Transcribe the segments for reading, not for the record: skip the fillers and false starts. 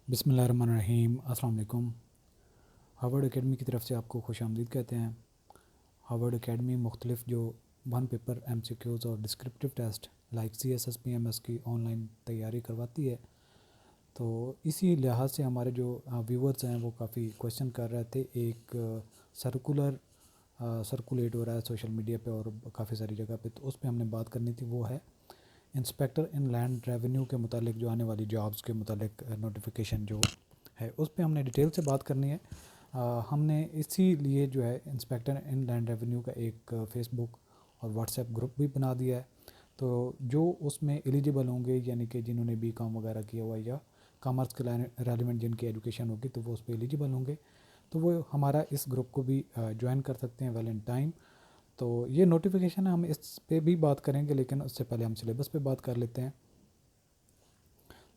बिस्मिल्लाहिर्रहमानिर्रहीम। अस्सलाम वालेकुम। हार्वर्ड एकेडमी की तरफ से आपको खुशामदीद कहते हैं। हार्वर्ड एकेडमी मुख्तलिफ जो वन पेपर MCQs और descriptive taste like CSS PMS की ऑनलाइन तैयारी करवाती है। तो इसी लिहाज से हमारे जो व्यूवर्स हैं वो काफ़ी क्वेश्चन कर रहे थे। एक सर्कुलेट हो रहा है सोशल मीडिया पे और काफ़ी सारी जगह पे, तो उस पर हमने बात करनी थी। वो है इंस्पेक्टर इन लैंड रेवेन्यू के मुतालिक जो आने वाली जॉब्स के मुतालिक नोटिफिकेशन जो है उस पर हमने डिटेल से बात करनी है। हमने इसीलिए जो है इंस्पेक्टर इन लैंड रेवेन्यू का एक फेसबुक और व्हाट्सएप ग्रुप भी बना दिया है। तो जो उसमें एलिजिबल होंगे, यानी कि जिन्होंने BCom वगैरह किया हुआ या कॉमर्स के रेलिवेंट जिनकी एजुकेशन होगी, तो वो उस पर एलिजिबल होंगे, तो वो हमारा इस ग्रुप को भी ज्वाइन कर सकते हैं वेल इन टाइम। तो ये नोटिफिकेशन हम इस पे भी बात करेंगे, लेकिन उससे पहले हम सिलेबस पे बात कर लेते हैं।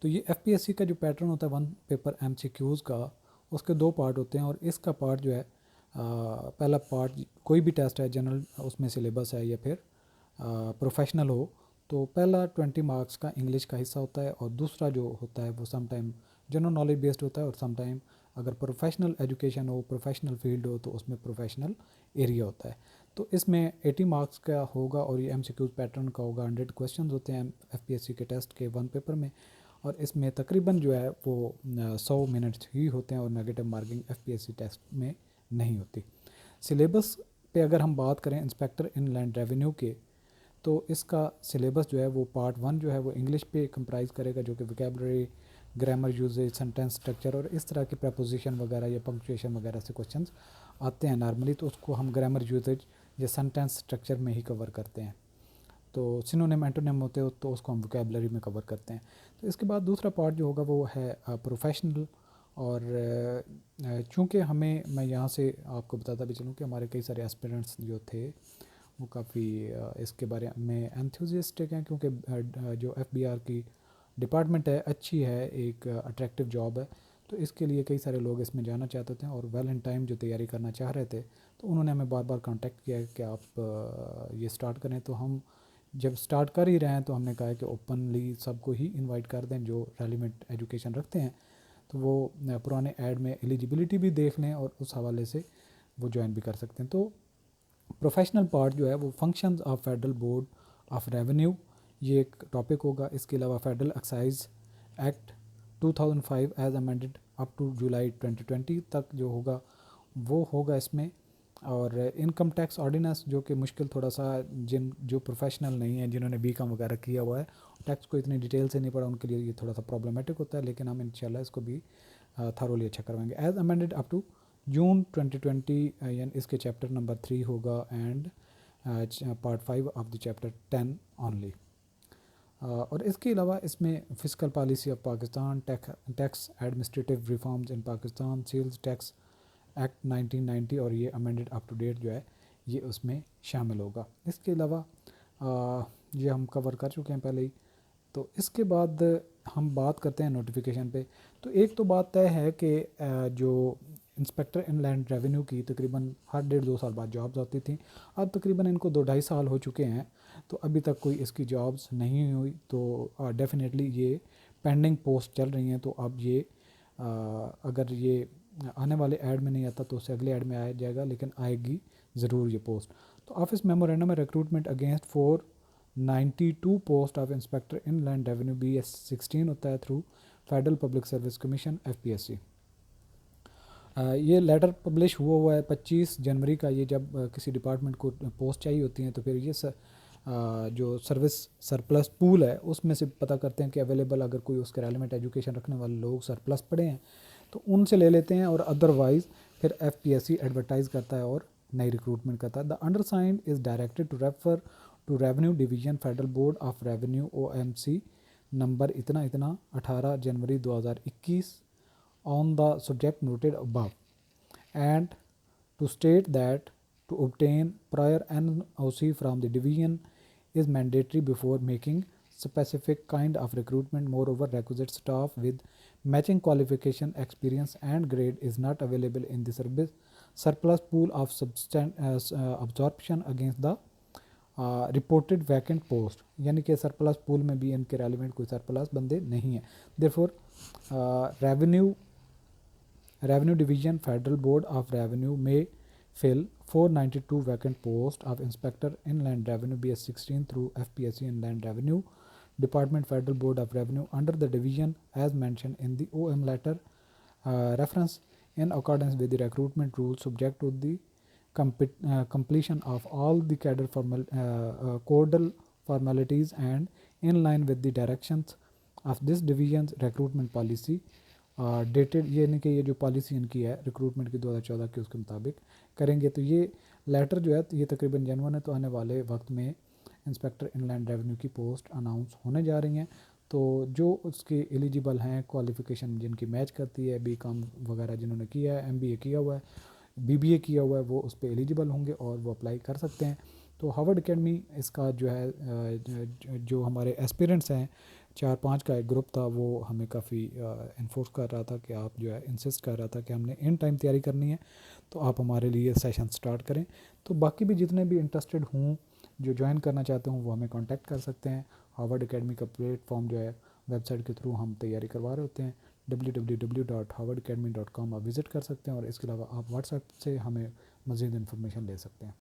तो ये FPSC का जो पैटर्न होता है वन पेपर MCQs का, उसके दो पार्ट होते हैं। और इसका पार्ट जो है पहला पार्ट कोई भी टेस्ट है जनरल, उसमें सिलेबस है या फिर प्रोफेशनल हो, तो पहला 20 मार्क्स का इंग्लिश का हिस्सा होता है और दूसरा जो होता है वो some time general knowledge based होता है और सम टाइम अगर प्रोफेशनल एजुकेशन हो, प्रोफेशनल फील्ड हो, तो उसमें प्रोफेशनल एरिया होता है। तो इसमें 80 मार्क्स का होगा और ये MCQs पैटर्न का होगा। 100 क्वेश्चन होते हैं FPSC के टेस्ट के वन पेपर में, और इसमें तकरीबन जो है वो 100 मिनट्स ही होते हैं और नेगेटिव मार्किंग FPSC टेस्ट में नहीं होती। सिलेबस पे अगर हम बात करें इंस्पेक्टर इन लैंड रेवेन्यू के, तो इसका सिलेबस जो है वो पार्ट 1 जो है वो इंग्लिश पे कंप्राइज करेगा, जो कि vocabulary, grammar usages, sentence structure और इस तरह की प्रपोजिशन वगैरह या पंक्चुएशन वगैरह से क्वेश्चंस आते हैं नॉर्मली, तो उसको हम ग्रामर यूजेज या सेंटेंस स्ट्रक्चर में ही कवर करते हैं। तो सिनोनिम एंटोनिम होते हो तो उसको हम वोकेबलरी में कवर करते हैं। तो इसके बाद दूसरा पार्ट जो होगा वो है प्रोफेशनल। और चूँकि मैं यहाँ से आपको बताता भी चलूँ कि हमारे कई सारे एस्पिरेंट्स जो थे वो काफ़ी इसके बारे में एंथुजियास्टिक हैं, क्योंकि जो FBR की डिपार्टमेंट है अच्छी है, एक अट्रैक्टिव जॉब है। तो इसके लिए कई सारे लोग इसमें जाना चाहते थे और वेल इन टाइम जो तैयारी करना चाह रहे थे, तो उन्होंने हमें बार बार कांटेक्ट किया कि आप ये स्टार्ट करें। तो हम जब स्टार्ट कर ही रहे हैं तो हमने कहा है कि ओपनली सबको ही इनवाइट कर दें जो रेलिवेंट एजुकेशन रखते हैं, तो वो पुराने ऐड में एलिजिबिलिटी भी देख लें और उस हवाले से वो ज्वाइन भी कर सकते हैं। तो प्रोफेशनल पार्ट जो है वो functions of federal board of revenue, ये एक टॉपिक होगा। इसके अलावा federal excise act 2005 as amended up to July 2020 तक जो होगा वो होगा इसमें। और इनकम टैक्स ऑर्डिनेंस, जो कि मुश्किल थोड़ा सा जो प्रोफेशनल नहीं है, जिन्होंने BCom वगैरह किया हुआ है, टैक्स को इतनी डिटेल से नहीं पढ़ा, उनके लिए ये थोड़ा सा प्रॉब्लमेटिक होता है, लेकिन हम इंशाल्लाह इसको भी थरोली अच्छा करवाएंगे। As amended up to June 2020, यानी इसके चैप्टर नंबर 3 होगा and part 5 of the chapter 10 only. और इसके अलावा इसमें fiscal policy of Pakistan, tax administrative reforms in Pakistan, sales tax act 1990 और ये अमेंडेड अप टू डेट जो है ये उसमें शामिल होगा। इसके अलावा ये हम कवर कर चुके हैं पहले ही। तो इसके बाद हम बात करते हैं नोटिफिकेशन पे। तो एक तो बात तय है कि जो इंस्पेक्टर इन लैंड रेवेन्यू की तकरीबन हर 1.5-2 साल बाद जॉब्स आती थी, अब तकरीबन इनको 2-2.5 साल हो चुके हैं, तो अभी तक कोई इसकी जॉब्स नहीं हुई। तो डेफिनेटली ये पेंडिंग पोस्ट चल रही हैं। तो अब ये अगर ये आने वाले ऐड में नहीं आता तो उससे अगले ऐड में आ जाएगा, लेकिन आएगी ज़रूर ये पोस्ट। तो ऑफिस मेमोरेंडम में recruitment against 492 post of inspector in land revenue BS16 होता है through federal public service commission FPSC। ये लेटर पब्लिश हुआ है 25 जनवरी का। ये जब किसी डिपार्टमेंट को पोस्ट चाहिए होती हैं तो फिर ये जो सर्विस सरप्लस पूल है उसमें से पता करते हैं कि अवेलेबल, अगर कोई उसके रेलिवेंट एजुकेशन रखने वाले लोग सरप्लस पढ़े हैं तो उनसे ले लेते हैं, और अदरवाइज़ फिर FPSC एडवर्टाइज़ करता है और नई रिक्रूटमेंट करता है। The undersigned is directed to refer to revenue division federal board of revenue OMC number इतना इतना 18 January 2021 on the subject noted above, and to state that to obtain prior NOC from the division is mandatory before making specific kind of recruitment. Moreover, requisite staff with matching qualification, experience and grade is not available in the service surplus pool of absorption against the reported vacant post, यानी कि surplus pool में भी इनके relevant कोई surplus बंदे नहीं हैं। Therefore revenue division federal board of revenue में fill 492 vacant posts of Inspector Inland Revenue BS16 through FPSC Inland Revenue Department Federal Board of Revenue under the division as mentioned in the OM letter reference in accordance with the recruitment rules subject to the completion of all the codal formalities and in line with the directions of this division's recruitment policy dated, ये नहीं कि ये जो policy इनकी है recruitment की 2014 की उसके मुताबिक करेंगे। तो ये लेटर जो है ये तकरीबन जनवन है, तो आने वाले वक्त में इंस्पेक्टर इनलैंड रेवेन्यू की पोस्ट अनाउंस होने जा रही हैं। तो जो उसके एलिजिबल हैं, क्वालिफ़िकेशन जिनकी मैच करती है, बीकॉम वगैरह जिन्होंने किया है, एमबीए किया हुआ है, बीबीए किया हुआ है, वो उस पर एलिजिबल होंगे और वो अप्लाई कर सकते हैं। तो हार्वर्ड एकेडमी इसका जो है जो हमारे एस्पिरेंट्स हैं 4-5 का एक ग्रुप था, वो हमें काफ़ी इन्फोर्स कर रहा था कि आप जो है इंसिस्ट कर रहा था कि हमने इन टाइम तैयारी करनी है, तो आप हमारे लिए सेशन स्टार्ट करें। तो बाकी भी जितने भी इंटरेस्टेड हों, जो ज्वाइन करना चाहते हों, वो हमें कांटेक्ट कर सकते हैं। हार्वर्ड एकेडमी का प्लेटफॉर्म जो है वेबसाइट के थ्रू हम तैयारी करवा रहे होते हैं, www.harvardacademy.com आप विज़िट कर सकते हैं, और इसके अलावा आप व्हाट्सएप से हमें मज़ीद इन्फॉर्मेशन ले सकते हैं।